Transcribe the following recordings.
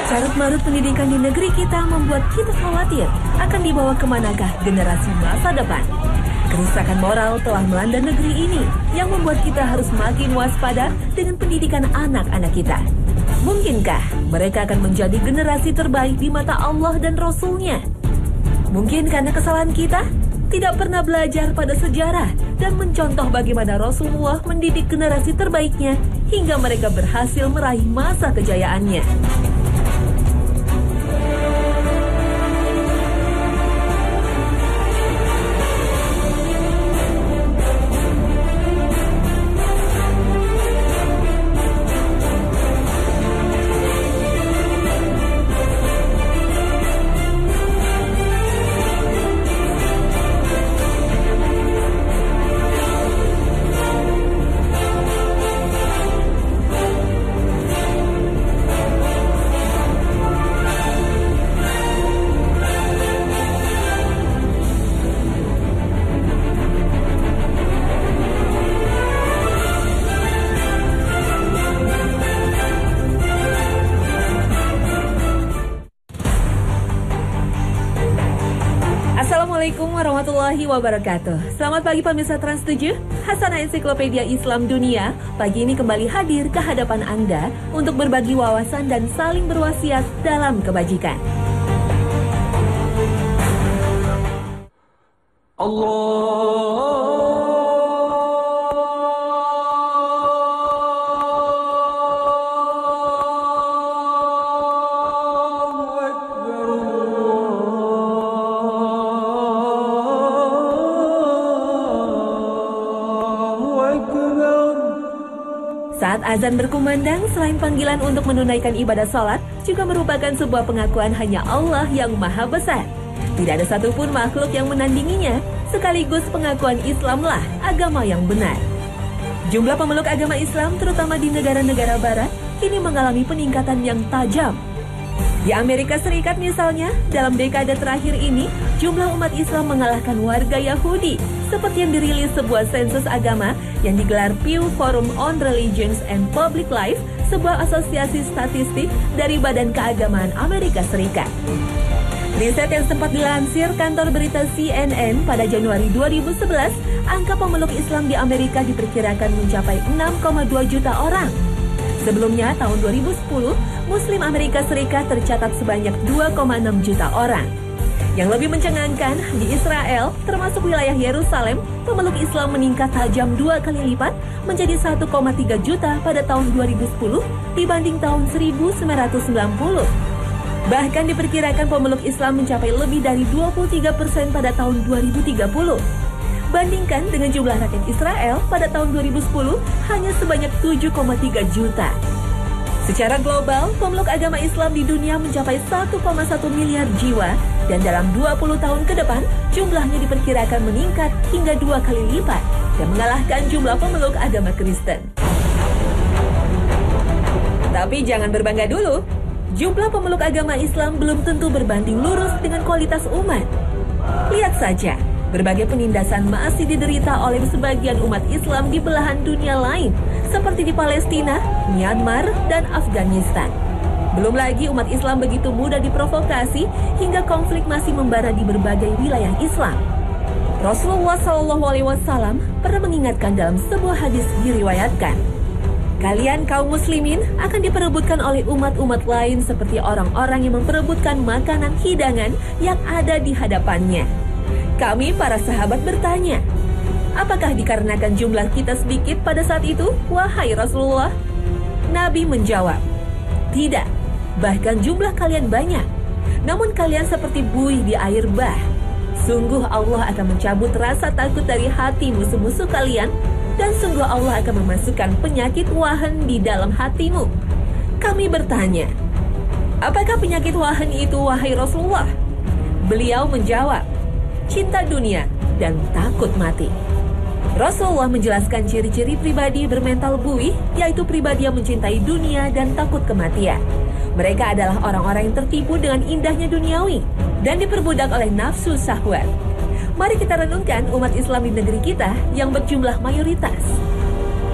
Carut-marut pendidikan di negeri kita membuat kita khawatir akan dibawa kemanakah generasi masa depan. Kerusakan moral telah melanda negeri ini yang membuat kita harus makin waspada dengan pendidikan anak-anak kita. Mungkinkah mereka akan menjadi generasi terbaik di mata Allah dan Rasul-Nya? Mungkin karena kesalahan kita tidak pernah belajar pada sejarah dan mencontoh bagaimana Rasulullah mendidik generasi terbaiknya hingga mereka berhasil meraih masa kejayaannya. Assalamualaikum warahmatullahi wabarakatuh. Selamat pagi pemirsa Trans 7. Hasanah Ensiklopedia Islam Dunia pagi ini kembali hadir ke hadapan Anda untuk berbagi wawasan dan saling berwasiat dalam kebajikan. Saat azan berkumandang, selain panggilan untuk menunaikan ibadah sholat, juga merupakan sebuah pengakuan hanya Allah yang maha besar. Tidak ada satupun makhluk yang menandinginya, sekaligus pengakuan Islamlah agama yang benar. Jumlah pemeluk agama Islam, terutama di negara-negara barat, kini mengalami peningkatan yang tajam. Di Amerika Serikat misalnya, dalam dekade terakhir ini, jumlah umat Islam mengalahkan warga Yahudi, seperti yang dirilis sebuah sensus agama yang digelar Pew Forum on Religions and Public Life, sebuah asosiasi statistik dari Badan Keagamaan Amerika Serikat. Riset yang sempat dilansir kantor berita CNN pada Januari 2011, angka pemeluk Islam di Amerika diperkirakan mencapai 6,2 juta orang. Sebelumnya, tahun 2010, Muslim Amerika Serikat tercatat sebanyak 2,6 juta orang. Yang lebih mencengangkan, di Israel, termasuk wilayah Yerusalem, pemeluk Islam meningkat tajam 2 kali lipat menjadi 1,3 juta pada tahun 2010 dibanding tahun 1990. Bahkan diperkirakan pemeluk Islam mencapai lebih dari 23% pada tahun 2030. Bandingkan dengan jumlah rakyat Israel pada tahun 2010 hanya sebanyak 7,3 juta. Secara global, pemeluk agama Islam di dunia mencapai 1,1 miliar jiwa dan dalam 20 tahun ke depan jumlahnya diperkirakan meningkat hingga 2 kali lipat dan mengalahkan jumlah pemeluk agama Kristen. Tapi jangan berbangga dulu. Jumlah pemeluk agama Islam belum tentu berbanding lurus dengan kualitas umat. Lihat saja, berbagai penindasan masih diderita oleh sebagian umat Islam di belahan dunia lain, seperti di Palestina, Myanmar, dan Afghanistan. Belum lagi umat Islam begitu mudah diprovokasi hingga konflik masih membara di berbagai wilayah Islam. Rasulullah SAW pernah mengingatkan dalam sebuah hadis diriwayatkan, kalian kaum muslimin akan diperebutkan oleh umat-umat lain seperti orang-orang yang memperebutkan makanan hidangan yang ada di hadapannya. Kami para sahabat bertanya, apakah dikarenakan jumlah kita sedikit pada saat itu, wahai Rasulullah? Nabi menjawab, tidak, bahkan jumlah kalian banyak. Namun kalian seperti buih di air bah. Sungguh Allah akan mencabut rasa takut dari hati musuh-musuh kalian, dan sungguh Allah akan memasukkan penyakit wahan di dalam hatimu. Kami bertanya, apakah penyakit wahan itu, wahai Rasulullah? Beliau menjawab, cinta dunia dan takut mati. Rasulullah menjelaskan ciri-ciri pribadi bermental buih, yaitu pribadi yang mencintai dunia dan takut kematian. Mereka adalah orang-orang yang tertipu dengan indahnya duniawi dan diperbudak oleh nafsu syahwat. Mari kita renungkan umat Islam di negeri kita yang berjumlah mayoritas.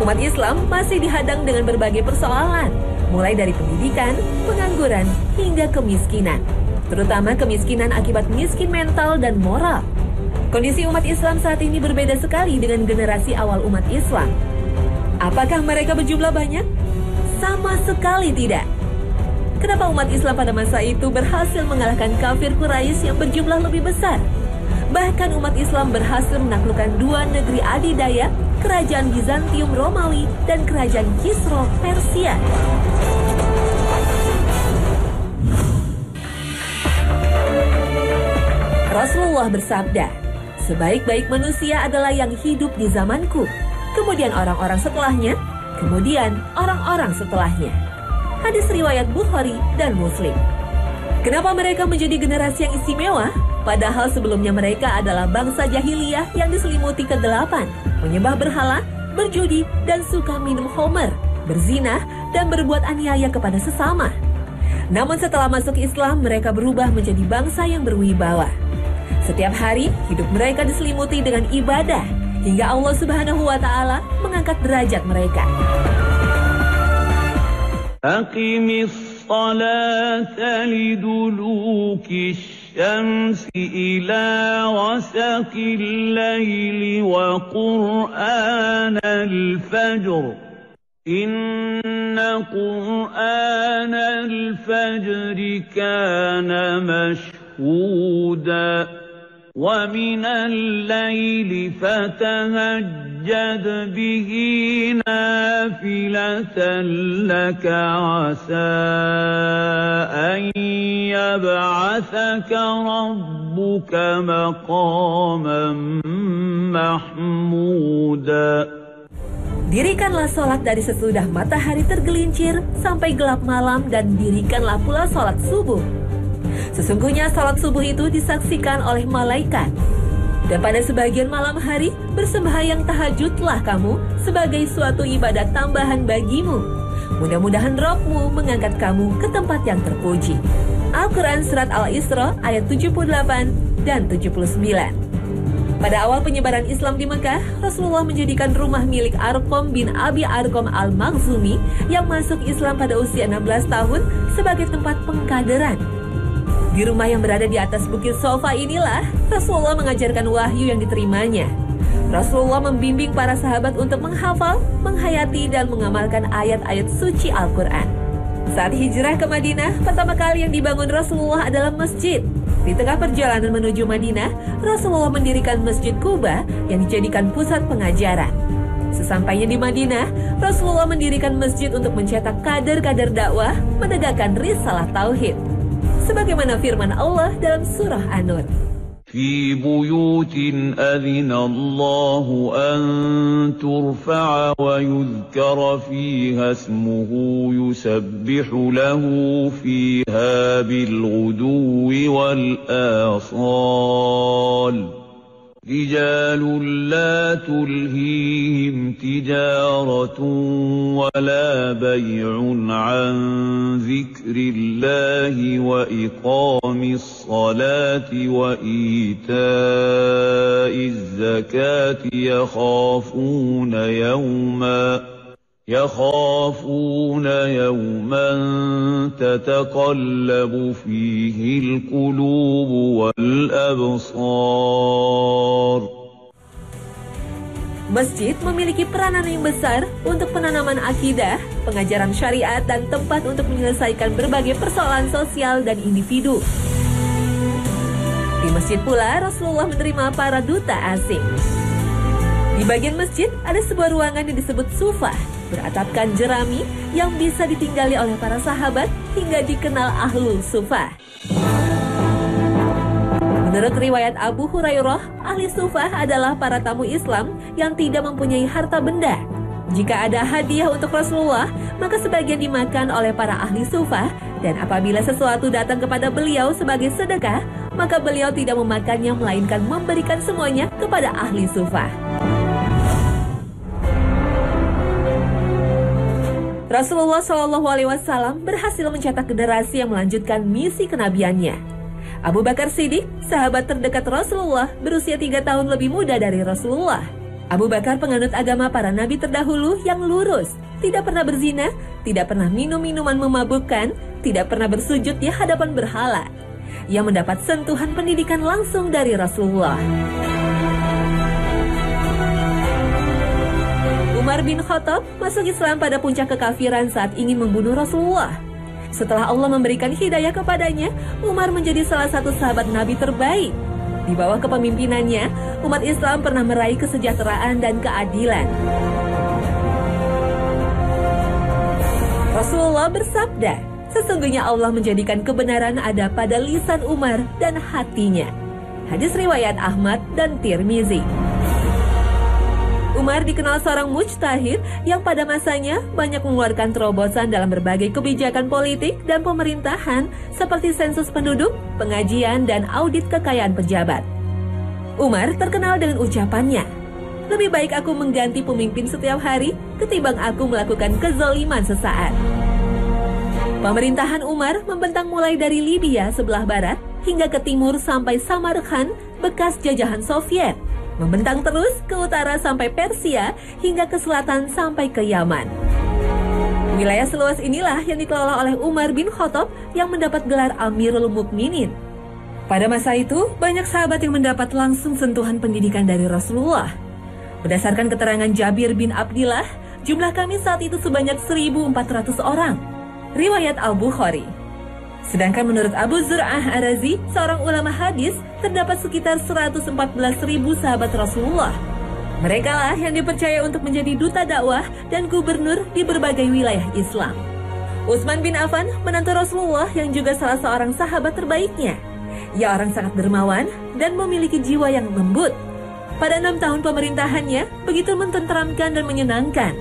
Umat Islam masih dihadang dengan berbagai persoalan, mulai dari pendidikan, pengangguran, hingga kemiskinan. Terutama kemiskinan akibat miskin mental dan moral. Kondisi umat Islam saat ini berbeda sekali dengan generasi awal umat Islam. Apakah mereka berjumlah banyak? Sama sekali tidak. Kenapa umat Islam pada masa itu berhasil mengalahkan kafir Quraisy yang berjumlah lebih besar? Bahkan umat Islam berhasil menaklukkan dua negeri adidaya, Kerajaan Bizantium Romawi dan Kerajaan Kisra Persia. Rasulullah bersabda, "Sebaik-baik manusia adalah yang hidup di zamanku, kemudian orang-orang setelahnya, kemudian orang-orang setelahnya." Hadis riwayat Bukhari dan Muslim. Kenapa mereka menjadi generasi yang istimewa? Padahal sebelumnya mereka adalah bangsa jahiliyah yang diselimuti kegelapan, menyembah berhala, berjudi, dan suka minum homer, berzina, dan berbuat aniaya kepada sesama. Namun setelah masuk Islam, mereka berubah menjadi bangsa yang berwibawa. Setiap hari, hidup mereka diselimuti dengan ibadah, hingga Allah Subhanahu wa Ta'ala mengangkat derajat mereka. Aqimis salata liduluki syamsi ila wasaqil laili wa qur'anal fajr. Inna qur'anal fajri kana mashhuda. وَمِنَ اللَّيْلِ فَتَهَجَّدْ بِهِ نَافِلَةً لَكَ عَسَىٰ أَن يَبْعَثَكَ رَبُّكَ مَقَامًا مَحْمُودًا. Dirikanlah sholat dari sesudah matahari tergelincir sampai gelap malam dan dirikanlah pula sholat subuh. Sesungguhnya salat subuh itu disaksikan oleh malaikat. Dan pada sebagian malam hari, bersembahyang tahajudlah kamu sebagai suatu ibadat tambahan bagimu. Mudah-mudahan Rabb-mu mengangkat kamu ke tempat yang terpuji. Al-Quran Surat Al-Isra ayat 78 dan 79. Pada awal penyebaran Islam di Mekah, Rasulullah menjadikan rumah milik Arqam bin Abi Arqam Al-Makhzumi yang masuk Islam pada usia 16 tahun sebagai tempat pengkaderan. Di rumah yang berada di atas bukit Sofa inilah Rasulullah mengajarkan wahyu yang diterimanya. Rasulullah membimbing para sahabat untuk menghafal, menghayati, dan mengamalkan ayat-ayat suci Al-Quran. Saat hijrah ke Madinah, pertama kali yang dibangun Rasulullah adalah masjid. Di tengah perjalanan menuju Madinah, Rasulullah mendirikan Masjid Quba yang dijadikan pusat pengajaran. Sesampainya di Madinah, Rasulullah mendirikan masjid untuk mencetak kader-kader dakwah, menegakkan risalah tauhid. Sebagaimana firman Allah dalam surah An-Nur. Fi buyutin adhina Allahu an turfa'a wa yudhkara fiha ismuhu yusabbihu lahu fiha bilghuduwi wal asal. رجال لا تلهيهم تجارة ولا بيع عن ذكر الله وإقام الصلاة وإيتاء الزكاة يخافون يوما تتقلب فيه القلوب والأبصار. Masjid memiliki peranan yang besar untuk penanaman akidah, pengajaran syariat, dan tempat untuk menyelesaikan berbagai persoalan sosial dan individu. Di masjid pula Rasulullah menerima para duta asing. Di bagian masjid ada sebuah ruangan yang disebut sufah, beratapkan jerami yang bisa ditinggali oleh para sahabat hingga dikenal ahlul sufah. Menurut riwayat Abu Hurairah, ahli sufah adalah para tamu Islam yang tidak mempunyai harta benda. Jika ada hadiah untuk Rasulullah, maka sebagian dimakan oleh para ahli sufah, dan apabila sesuatu datang kepada beliau sebagai sedekah, maka beliau tidak memakannya melainkan memberikan semuanya kepada ahli sufah. Rasulullah SAW berhasil mencetak generasi yang melanjutkan misi kenabiannya. Abu Bakar Siddiq, sahabat terdekat Rasulullah, berusia 3 tahun lebih muda dari Rasulullah. Abu Bakar penganut agama para nabi terdahulu yang lurus, tidak pernah berzina, tidak pernah minum minuman memabukkan, tidak pernah bersujud di hadapan berhala. Ia mendapat sentuhan pendidikan langsung dari Rasulullah. Umar bin Khattab masuk Islam pada puncak kekafiran saat ingin membunuh Rasulullah. Setelah Allah memberikan hidayah kepadanya, Umar menjadi salah satu sahabat Nabi terbaik. Di bawah kepemimpinannya, umat Islam pernah meraih kesejahteraan dan keadilan. Rasulullah bersabda, sesungguhnya Allah menjadikan kebenaran ada pada lisan Umar dan hatinya. Hadis riwayat Ahmad dan Tirmizi. Umar dikenal seorang mujtahid yang pada masanya banyak mengeluarkan terobosan dalam berbagai kebijakan politik dan pemerintahan seperti sensus penduduk, pengajian, dan audit kekayaan pejabat. Umar terkenal dengan ucapannya, "Lebih baik aku mengganti pemimpin setiap hari ketimbang aku melakukan kezaliman sesaat." Pemerintahan Umar membentang mulai dari Libya sebelah barat hingga ke timur sampai Samarkand, bekas jajahan Soviet. Membentang terus ke utara sampai Persia hingga ke selatan sampai ke Yaman. Wilayah seluas inilah yang dikelola oleh Umar bin Khattab yang mendapat gelar Amirul Mukminin. Pada masa itu, banyak sahabat yang mendapat langsung sentuhan pendidikan dari Rasulullah. Berdasarkan keterangan Jabir bin Abdillah, jumlah kami saat itu sebanyak 1.400 orang. Riwayat Al-Bukhari. Sedangkan menurut Abu Zur'ah Ar-Razi, seorang ulama hadis, terdapat sekitar 114.000 sahabat Rasulullah. Mereka lah yang dipercaya untuk menjadi duta dakwah dan gubernur di berbagai wilayah Islam. Utsman bin Affan, menantu Rasulullah yang juga salah seorang sahabat terbaiknya. Ia orang sangat dermawan dan memiliki jiwa yang lembut. Pada 6 tahun pemerintahannya, begitu mententeramkan dan menyenangkan.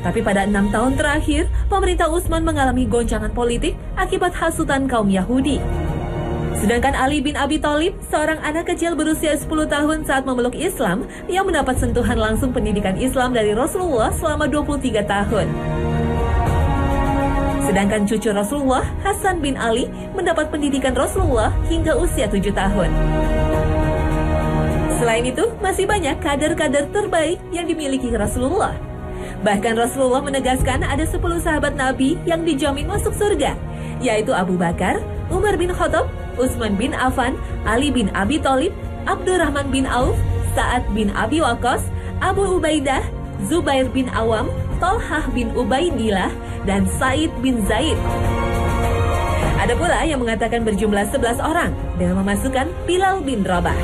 Tapi pada 6 tahun terakhir, pemerintah Utsman mengalami goncangan politik akibat hasutan kaum Yahudi. Sedangkan Ali bin Abi Thalib, seorang anak kecil berusia 10 tahun saat memeluk Islam, yang mendapat sentuhan langsung pendidikan Islam dari Rasulullah selama 23 tahun. Sedangkan cucu Rasulullah, Hasan bin Ali, mendapat pendidikan Rasulullah hingga usia 7 tahun. Selain itu, masih banyak kader-kader terbaik yang dimiliki Rasulullah. Bahkan Rasulullah menegaskan ada 10 sahabat Nabi yang dijamin masuk surga, yaitu Abu Bakar, Umar bin Khattab, Utsman bin Affan, Ali bin Abi Thalib, Abdurrahman bin Auf, Sa'ad bin Abi Waqqas, Abu Ubaidah, Zubair bin Awam, Thalhah bin Ubaidillah, dan Said bin Zaid. Ada pula yang mengatakan berjumlah 11 orang dengan memasukkan Bilal bin Rabah.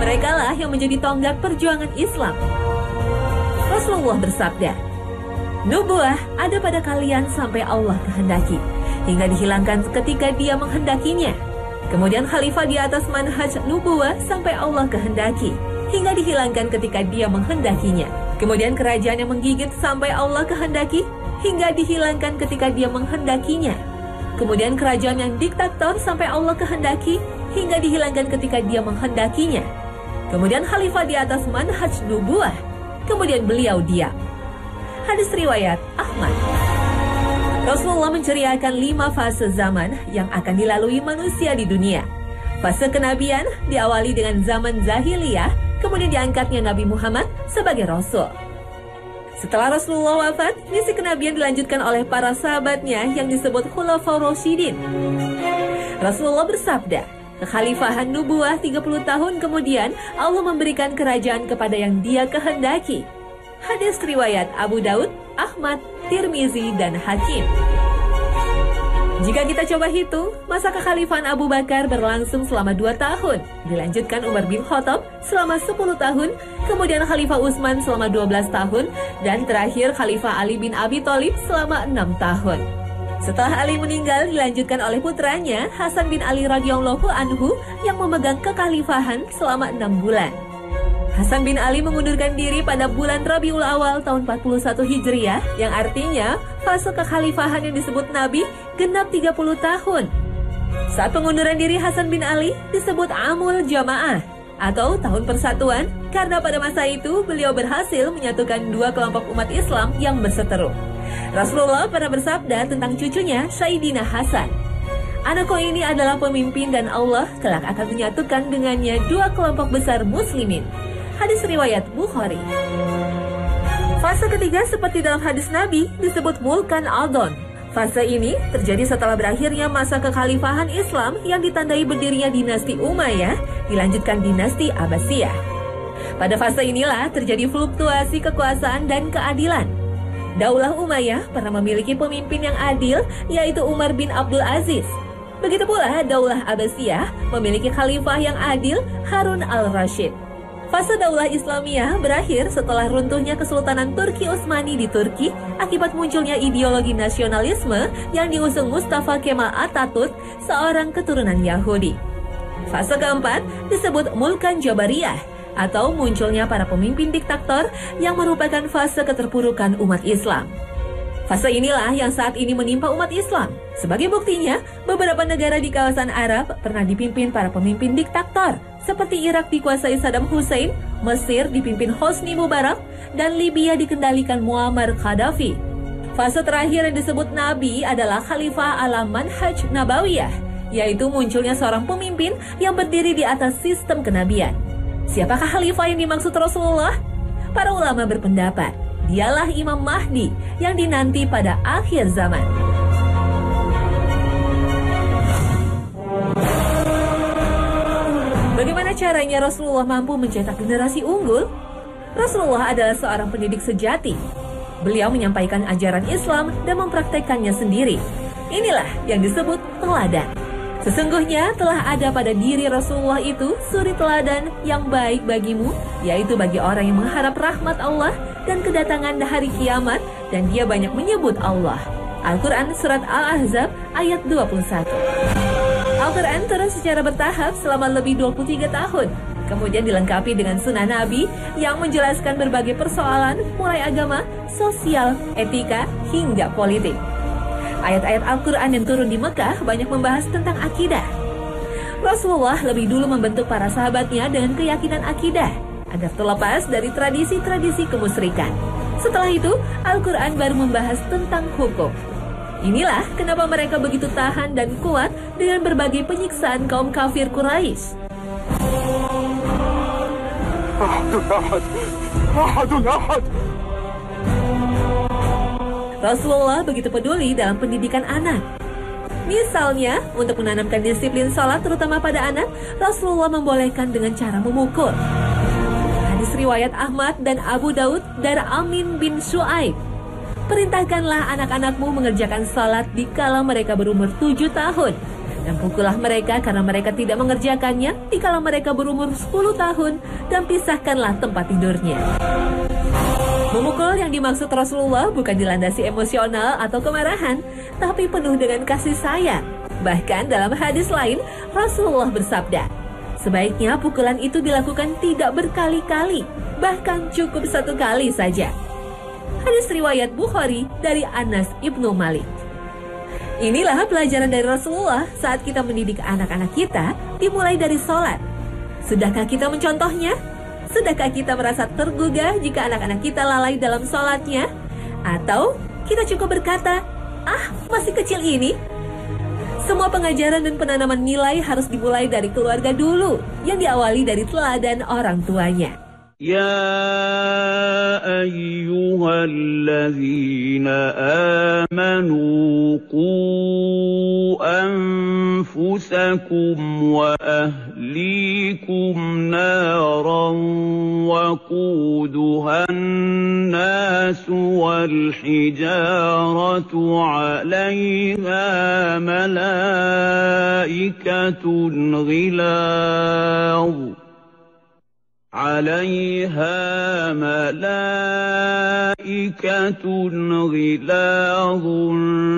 Mereka lah yang menjadi tonggak perjuangan Islam. Rasulullah bersabda, "Nubuwah ada pada kalian sampai Allah kehendaki, hingga dihilangkan ketika Dia menghendakinya. Kemudian khalifah di atas manhaj nubuwah sampai Allah kehendaki, hingga dihilangkan ketika Dia menghendakinya. Kemudian kerajaan yang menggigit sampai Allah kehendaki, hingga dihilangkan ketika Dia menghendakinya. Kemudian kerajaan yang diktator sampai Allah kehendaki, hingga dihilangkan ketika Dia menghendakinya. Kemudian khalifah di atas manhaj nubuwah, kemudian beliau diam." Hadis riwayat Ahmad. Rasulullah menceriakan 5 fase zaman yang akan dilalui manusia di dunia. Fase kenabian diawali dengan zaman Zahiliyah, kemudian diangkatnya Nabi Muhammad sebagai Rasul. Setelah Rasulullah wafat, misi kenabian dilanjutkan oleh para sahabatnya yang disebut Khulafaur Rasyidin. Rasulullah bersabda, kekhalifahan nubuwah 30 tahun kemudian Allah memberikan kerajaan kepada yang Dia kehendaki. Hadis riwayat Abu Daud, Ahmad, Tirmizi, dan Hakim. Jika kita coba hitung, masa kekhalifahan Abu Bakar berlangsung selama 2 tahun, dilanjutkan Umar bin Khattab selama 10 tahun, kemudian Khalifah Utsman selama 12 tahun, dan terakhir Khalifah Ali bin Abi Thalib selama 6 tahun. Setelah Ali meninggal, dilanjutkan oleh putranya Hasan bin Ali radhiyallahu anhu yang memegang kekhalifahan selama 6 bulan. Hasan bin Ali mengundurkan diri pada bulan Rabiul Awal tahun 41 Hijriah, yang artinya fase kekhalifahan yang disebut Nabi genap 30 tahun. Saat pengunduran diri Hasan bin Ali disebut Amul Jamaah atau tahun persatuan, karena pada masa itu beliau berhasil menyatukan 2 kelompok umat Islam yang berseteru. Rasulullah pernah bersabda tentang cucunya Sayyidina Hasan, "Anakku ini adalah pemimpin dan Allah kelak akan menyatukan dengannya 2 kelompok besar muslimin. Hadis riwayat Bukhari. Fase ketiga seperti dalam hadis Nabi disebut Mulkan Adon. Fase ini terjadi setelah berakhirnya masa kekhalifahan Islam yang ditandai berdirinya dinasti Umayyah, dilanjutkan dinasti Abbasiyah. Pada fase inilah terjadi fluktuasi kekuasaan dan keadilan. Daulah Umayyah pernah memiliki pemimpin yang adil, yaitu Umar bin Abdul Aziz. Begitu pula Daulah Abbasiyah memiliki khalifah yang adil, Harun al-Rashid. Fase Daulah Islamiyah berakhir setelah runtuhnya Kesultanan Turki Utsmani di Turki akibat munculnya ideologi nasionalisme yang diusung Mustafa Kemal Atatürk, seorang keturunan Yahudi. Fase keempat disebut Mulkan Jabariyah atau munculnya para pemimpin diktator yang merupakan fase keterpurukan umat Islam. Fase inilah yang saat ini menimpa umat Islam. Sebagai buktinya, beberapa negara di kawasan Arab pernah dipimpin para pemimpin diktator, seperti Irak dikuasai Saddam Hussein, Mesir dipimpin Hosni Mubarak, dan Libya dikendalikan Muammar Gaddafi. Fase terakhir yang disebut Nabi adalah Khalifah ala Manhaj Nabawiyah, yaitu munculnya seorang pemimpin yang berdiri di atas sistem kenabian. Siapakah khalifah yang dimaksud Rasulullah? Para ulama berpendapat, dialah Imam Mahdi yang dinanti pada akhir zaman. Bagaimana caranya Rasulullah mampu mencetak generasi unggul? Rasulullah adalah seorang pendidik sejati. Beliau menyampaikan ajaran Islam dan mempraktekannya sendiri. Inilah yang disebut teladan. Sesungguhnya telah ada pada diri Rasulullah itu suri teladan yang baik bagimu, yaitu bagi orang yang mengharap rahmat Allah dan kedatangan hari kiamat, dan dia banyak menyebut Allah. Al-Quran Surat Al-Ahzab ayat 21. Al-Quran turun secara bertahap selama lebih 23 tahun. Kemudian dilengkapi dengan sunnah Nabi yang menjelaskan berbagai persoalan mulai agama, sosial, etika, hingga politik. Ayat-ayat Al-Quran yang turun di Mekah banyak membahas tentang akidah. Rasulullah lebih dulu membentuk para sahabatnya dengan keyakinan akidah agar terlepas dari tradisi-tradisi kemusyrikan. Setelah itu, Al-Quran baru membahas tentang hukum. Inilah kenapa mereka begitu tahan dan kuat dengan berbagai penyiksaan kaum kafir Quraisy. Rasulullah begitu peduli dalam pendidikan anak. Misalnya, untuk menanamkan disiplin sholat terutama pada anak, Rasulullah membolehkan dengan cara memukul. Hadis riwayat Ahmad dan Abu Daud dari Amin bin Shu'aib. Perintahkanlah anak-anakmu mengerjakan sholat dikala mereka berumur 7 tahun. Dan pukullah mereka karena mereka tidak mengerjakannya dikala mereka berumur 10 tahun. Dan pisahkanlah tempat tidurnya. Memukul yang dimaksud Rasulullah bukan dilandasi emosional atau kemarahan, tapi penuh dengan kasih sayang. Bahkan dalam hadis lain, Rasulullah bersabda, sebaiknya pukulan itu dilakukan tidak berkali-kali, bahkan cukup 1 kali saja. Hadis riwayat Bukhari dari Anas ibnu Malik. Inilah pelajaran dari Rasulullah saat kita mendidik anak-anak kita, dimulai dari sholat. Sudahkah kita mencontohnya? Sudahkah kita merasa tergugah jika anak-anak kita lalai dalam sholatnya? Atau kita cukup berkata, masih kecil ini? Semua pengajaran dan penanaman nilai harus dimulai dari keluarga dulu, yang diawali dari teladan orang tuanya. Ya ayyuhalladzina amanu qu anfusakum wa ahlikum naran waquduhan nasu wal hijaratu 'alaiha malaikatun ghilaz عليها ملائكة غلاظ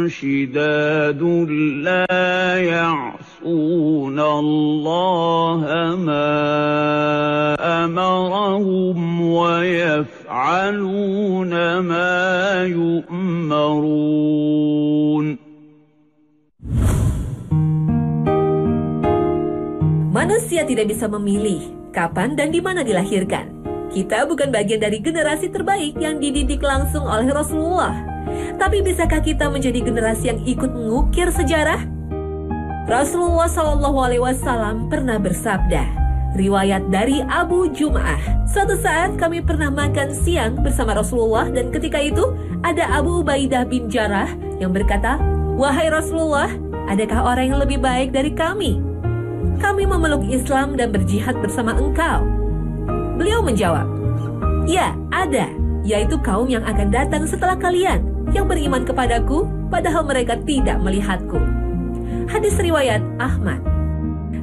شداد لا يعصون الله ما أمرهم ويفعلون ما يؤمرون. Manusia tidak bisa memilih kapan dan di mana dilahirkan. Kita bukan bagian dari generasi terbaik yang dididik langsung oleh Rasulullah. Tapi bisakah kita menjadi generasi yang ikut mengukir sejarah? Rasulullah SAW pernah bersabda, Riwayat dari Abu Jum'ah. Suatu saat kami pernah makan siang bersama Rasulullah dan ketika itu ada Abu Ubaidah bin Jarrah yang berkata, "Wahai Rasulullah, adakah orang yang lebih baik dari kami? Kami memeluk Islam dan berjihad bersama engkau." Beliau menjawab, "Ya, ada, yaitu kaum yang akan datang setelah kalian, yang beriman kepadaku, padahal mereka tidak melihatku." Hadis riwayat Ahmad.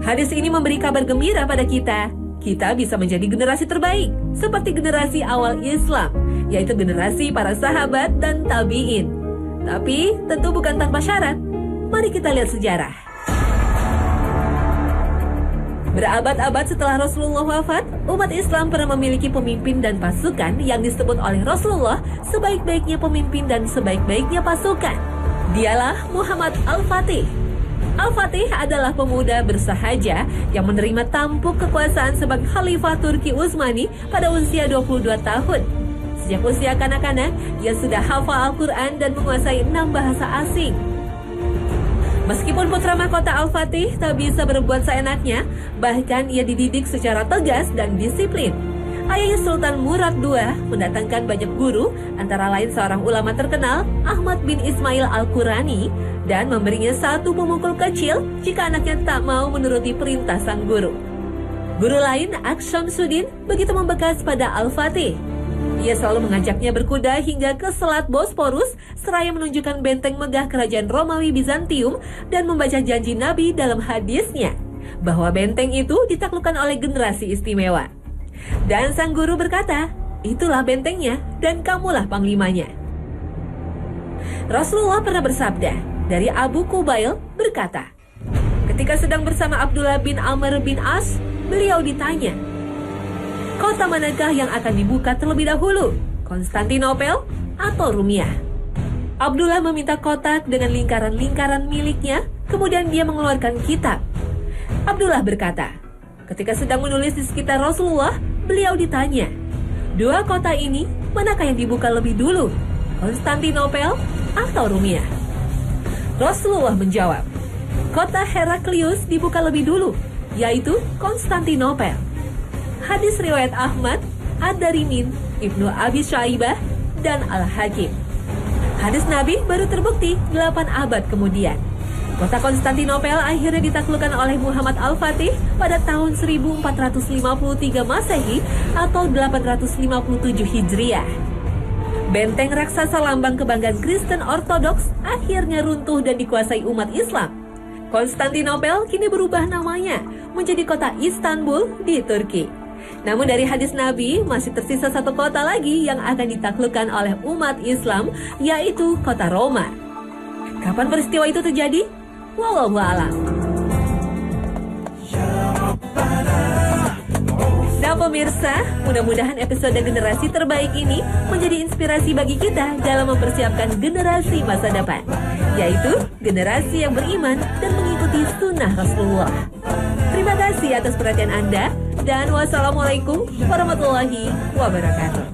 Hadis ini memberi kabar gembira pada kita. Kita bisa menjadi generasi terbaik, seperti generasi awal Islam, yaitu generasi para sahabat dan tabi'in. Tapi tentu bukan tanpa syarat. Mari kita lihat sejarah. Berabad-abad setelah Rasulullah wafat, umat Islam pernah memiliki pemimpin dan pasukan yang disebut oleh Rasulullah sebaik-baiknya pemimpin dan sebaik-baiknya pasukan. Dialah Muhammad Al-Fatih. Al-Fatih adalah pemuda bersahaja yang menerima tampuk kekuasaan sebagai Khalifah Turki Utsmani pada usia 22 tahun. Sejak usia kanak-kanak, ia sudah hafal Al-Quran dan menguasai 6 bahasa asing. Meskipun putra mahkota Al-Fatih tak bisa berbuat seenaknya, bahkan ia dididik secara tegas dan disiplin. Ayahnya Sultan Murad II mendatangkan banyak guru, antara lain seorang ulama terkenal, Ahmad bin Ismail Al-Qurani, dan memberinya satu pemukul kecil jika anaknya tak mau menuruti perintah sang guru. Guru lain, Aksyamsuddin, begitu membekas pada Al-Fatih. Ia selalu mengajaknya berkuda hingga ke Selat Bosporus, seraya menunjukkan benteng megah kerajaan Romawi Bizantium dan membaca janji Nabi dalam hadisnya, bahwa benteng itu ditaklukkan oleh generasi istimewa. Dan sang guru berkata, "Itulah bentengnya dan kamulah panglimanya." Rasulullah pernah bersabda, dari Abu Kubail berkata, ketika sedang bersama Abdullah bin Amr bin As, beliau ditanya, "Kota manakah yang akan dibuka terlebih dahulu, Konstantinopel atau Rumiah?" Abdullah meminta kotak dengan lingkaran-lingkaran miliknya, kemudian dia mengeluarkan kitab. Abdullah berkata, ketika sedang menulis di sekitar Rasulullah, beliau ditanya, "Dua kota ini, manakah yang dibuka lebih dulu, Konstantinopel atau Rumiah?" Rasulullah menjawab, "Kota Heraklius dibuka lebih dulu, yaitu Konstantinopel." Hadis riwayat Ahmad, Ad-Darimin, Ibnu Abi Syaibah, dan Al-Hakim. Hadis Nabi baru terbukti 8 abad kemudian. Kota Konstantinopel akhirnya ditaklukkan oleh Muhammad Al-Fatih pada tahun 1453 Masehi atau 857 Hijriah. Benteng raksasa lambang kebanggaan Kristen Ortodoks akhirnya runtuh dan dikuasai umat Islam. Konstantinopel kini berubah namanya menjadi kota Istanbul di Turki. Namun dari hadis Nabi masih tersisa satu kota lagi yang akan ditaklukkan oleh umat Islam, yaitu kota Roma. Kapan peristiwa itu terjadi? Wallahu a'lam. Nah pemirsa, mudah-mudahan episode generasi terbaik ini menjadi inspirasi bagi kita dalam mempersiapkan generasi masa depan, yaitu generasi yang beriman dan mengikuti sunnah Rasulullah. Terima kasih atas perhatian Anda, dan wassalamualaikum warahmatullahi wabarakatuh.